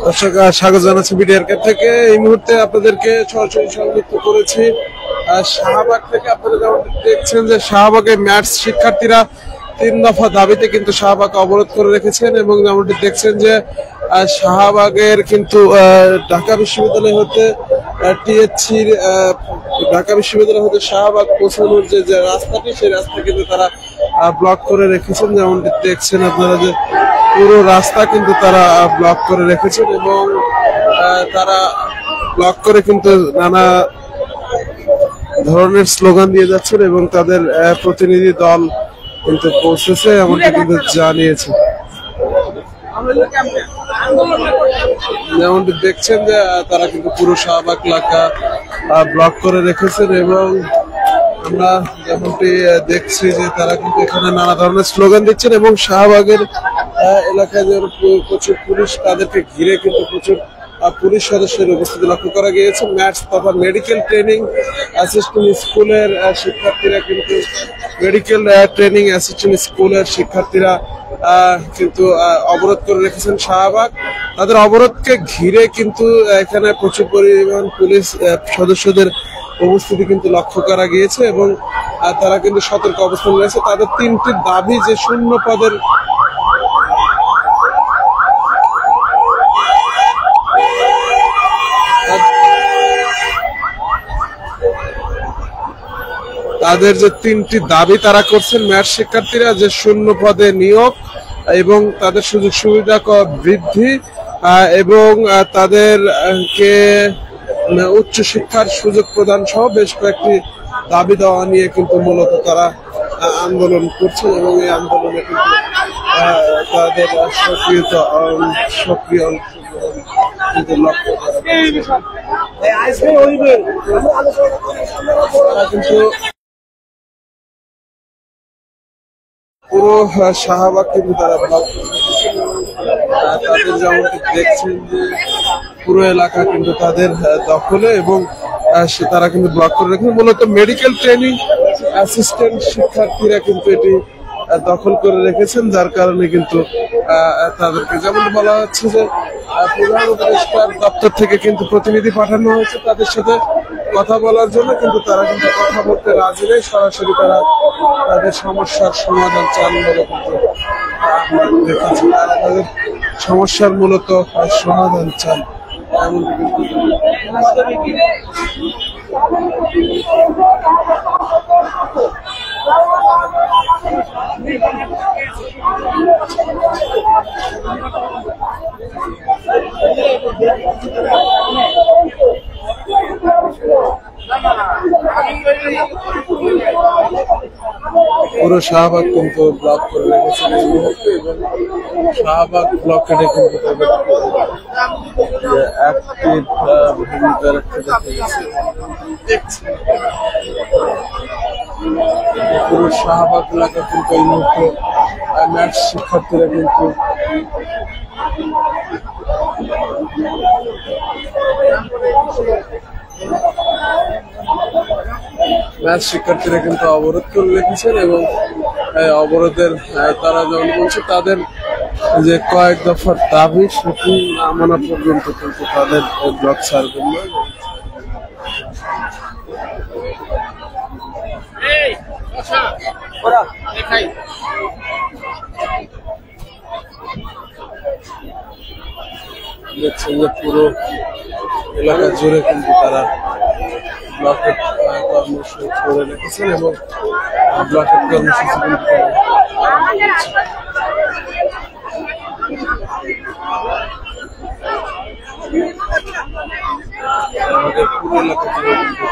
দর্শক স্বাগত জানাচ্ছি বিডিআর ক্যাপ থেকে। এই মুহূর্তে আপনাদেরকে সরাসরি সংযুক্ত করেছি শাহবাগ থেকে। আপনারা যেমন দেখছেন যে শাহবাগে ম্যাথস শিক্ষার্থীরা 3 দফা দাবিতে কিন্তু শাহবাগ অবরোধ করে রেখেছেন এবং যেমনটি দেখছেন যে শাহবাগের কিন্তু ঢাকা বিশ্ববিদ্যালয় হতে টিএসসির ঢাকা বিশ্ববিদ্যালয় হতে শাহবাগ পৌঁছানোর যে রাস্তাটি, সেই রাস্তা কিন্তু তারা ব্লক করে রেখেছেন। যেমনটি দেখছেন আপনারা যে পুরো রাস্তা কিন্তু তারা ব্লক করে রেখেছেন এবং তারা ব্লক করে কিন্তু নানা ধরনের স্লোগান দিয়ে যাচ্ছেন এবং তাদের প্রতিনিধি দল কিন্তু পৌঁছেছে এমনটা কিন্তু জানিয়েছে। যেমনটি দেখছেন যে তারা কিন্তু পুরো শাহবাগ এলাকা ব্লক করে রেখেছেন এবং আমরা যেমনটি দেখছি যে তারা কিন্তু এখানে নানা ধরনের স্লোগান দিচ্ছেন এবং শাহবাগের এলাকায় যে প্রচুর পুলিশ, তাদেরকে ঘিরে কিন্তু প্রচুর পুলিশ সদস্যের উপস্থিতি লক্ষ্য করা গিয়েছে। ম্যাথস তথা মেডিকেল ট্রেনিং অ্যাসিস্ট্যান্ট স্কুলের শিক্ষার্থীরা কিন্তু কিন্তু অবরোধ করে রেখেছেন শাহবাগ। তাদের অবরোধকে ঘিরে কিন্তু এখানে প্রচুর পরিমাণ পুলিশ সদস্যদের উপস্থিতি কিন্তু লক্ষ্য করা গিয়েছে এবং তারা কিন্তু সতর্ক অবস্থান রয়েছে। তাদের 3টি দাবি, যে শূন্য পদের তাদের যে 3টি দাবি তারা করছেন ম্যাথস শিক্ষার্থীরা, যে শূন্য পদে নিয়োগ এবং তাদের সুযোগ সুবিধা বৃদ্ধি এবং তাদেরকে উচ্চ শিক্ষার সুযোগ প্রদান সহ বেশ কয়েকটি দাবি দেওয়া নিয়ে কিন্তু মূলত তারা আন্দোলন করছেন এবং এই আন্দোলনে কিন্তু তাদের সক্রিয় কিন্তু লক্ষ্য কিন্তু পুরো শাহবাগ কিন্তু তারা ব্লক তাদের যেমনটি দেখছেন যে পুরো এলাকা কিন্তু তাদের দখলে এবং তারা কিন্তু ব্লক করে রেখেছে। মূলত মেডিকেল ট্রেনিং অ্যাসিস্ট্যান্ট শিক্ষার্থীরা কিন্তু এটি দখল করে রেখেছেন, যার কারণে কিন্তু তাদেরকে যেমন বলা হচ্ছে যে প্রধান উপদেষ্টার দপ্তর থেকে কিন্তু প্রতিনিধি পাঠানো হয়েছে তাদের সাথে কথা বলার জন্য, কিন্তু তারা কিন্তু কথা বলতে রাজি নেই। সরাসরি তারা তাদের সমস্যার সমাধান চান বলে কিন্তু দেখেছি। তারা তাদের সমস্যার মূলত সমাধান চান এমনকি কিন্তু পুরো শাহবাগ কিন্তু ব্লক করে রেখেছেন এই মুহূর্তে এবং শাহবাগ ব্লকের কিন্তু অ্যাক্টিভ ভূমিকা রাখতে দেখা গেছে। পুরো শাহবাগ এলাকা কিন্তু এই মুহূর্তে ম্যাথস শিক্ষার্থীরা কিন্তু অবরোধ করে রেখেছেন এবং অবরোধের তারা যেমন বলছে তাদের যে কয়েক দফার দাবি সেটি না মানা পর্যন্ত কিন্তু তাদের ব্লক ছাড়বেন না। দেখছেন যে পুরো এলাকা জুড়ে কিন্তু তারা ব্লকের কর্মসূচি করে রেখেছেন এবং ব্লকের কর্মসূচি কিন্তু আমাদের পুরো এলাকা জুড়ে কিন্তু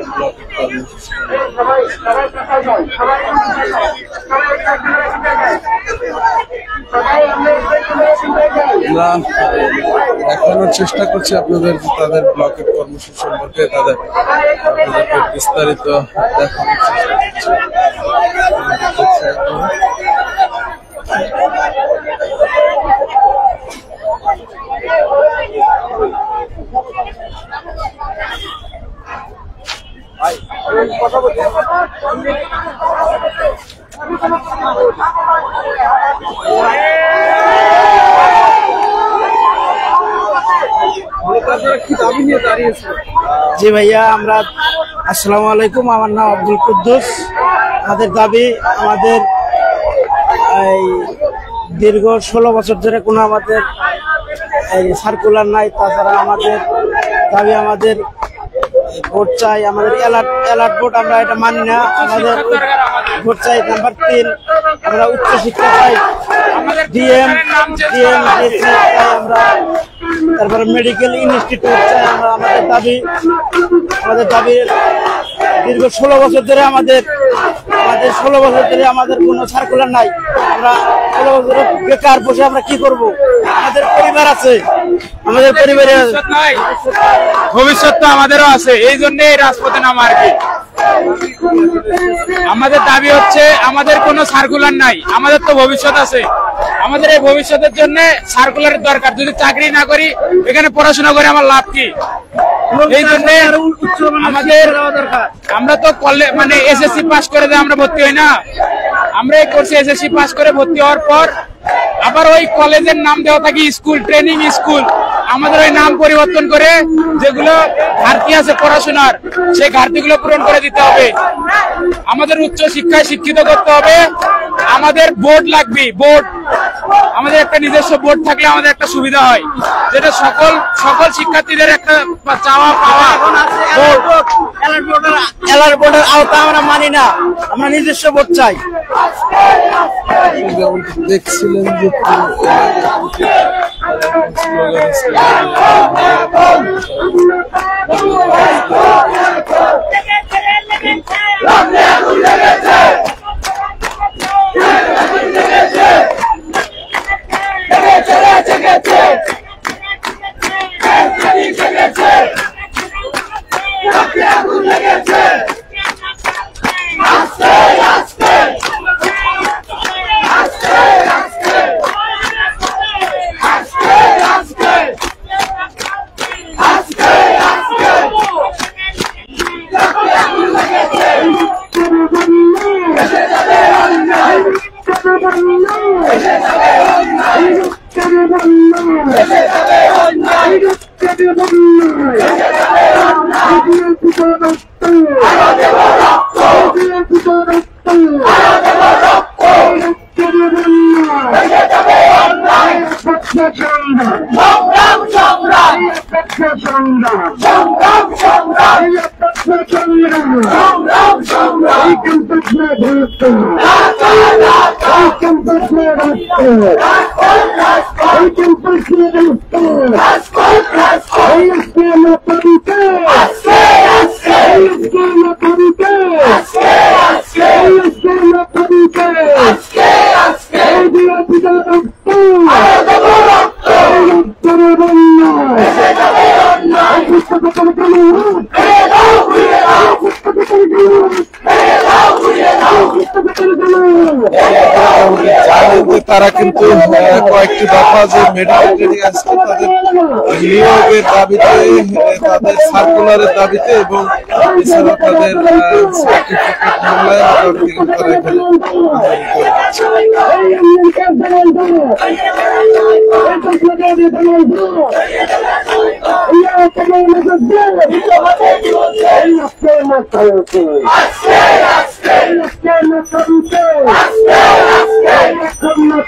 ব্লকের কর্মসূচি দেখানোর চেষ্টা করছি আপনাদের তাদের ব্লকের কর্মসূচি সম্পর্কে, তাদের আপনাদেরকে বিস্তারিত দেখানোর চেষ্টা করছি। আপনারা কি দাবি নিয়ে দাঁড়িয়েছেন? জি ভাইয়া, আমরা আসসালামু আলাইকুম, আমার নাম আব্দুল কুদ্দুস। আমাদের দাবি, আমাদের এই দীর্ঘ 16 বছর ধরে কোনো আমাদের এই সার্কুলার নাই। তাছাড়া আমাদের দাবি, আমাদের ভোট চাই, আমাদের অ্যালার্ট ভোট, আমরা এটা মানি না। আমাদের ভোট চাই নাম্বার 3, আমরা উচ্চ শিক্ষা চাই, ডিএম আমরা, তারপরে মেডিকেল ইনস্টিটিউট চাই। আমরা আমাদের দাবি দীর্ঘ 16 বছর ধরে আমাদের 16 বছর ধরে আমাদের কোনো সার্কুলার নাই। আমরা 16 বছর বেকার বসে আমরা কি করব? আমাদের পরিবার আছে, আমাদের পরিবারে ভবিষ্যৎ তো আমাদেরও আছে, এই জন্য এই রাজপথে নামা আর কি। আমাদের দাবি হচ্ছে, আমাদের কোনো সার্কুলার নাই, আমাদের তো ভবিষ্যৎ আছে। আমাদের এই ভবিষ্যতের জন্য সার্কুলারের দরকার। যদি চাকরি না করি, এখানে পড়াশোনা করে আমার লাভ কি? এই জন্য আমাদের, আমরা তো মানে এসএসসি পাস করে আমরা ভর্তি হই না। আমরা এই কোর্সে এসএসসি পাস করে ভর্তি হওয়ার পর আবার ওই কলেজের নাম দেওয়া থাকি স্কুল, ট্রেনিং স্কুল। আমাদের ওই নাম পরিবর্তন করে যেগুলো ঘাটতি আছে পড়াশোনার, সেই ঘাটতিগুলো পূরণ করে দিতে হবে। আমাদের উচ্চ শিক্ষায় শিক্ষিত করতে হবে। আমাদের বোর্ড লাগবে, বোর্ড। আমাদের একটা নিজস্ব বোর্ড থাকলে আমাদের একটা সুবিধা হয়, যেটা সকল শিক্ষার্থীদের একটা চাওয়া পাওয়া। অ্যালার্ট বোর্ডের আওতা আমরা মানি না, আমরা নিজস্ব বোর্ড চাই। দেখছিলেন যে তারা কিন্তু কয়েকটি দফা যে মেডিকেল ট্রেনিং আসছে তাদের নিয়োগের দাবিতে, তাদের সার্কুলারের দাবিতে এবং এছাড়া তাদের সার্টিফিকেট মামলায় তারা এখানে Come on,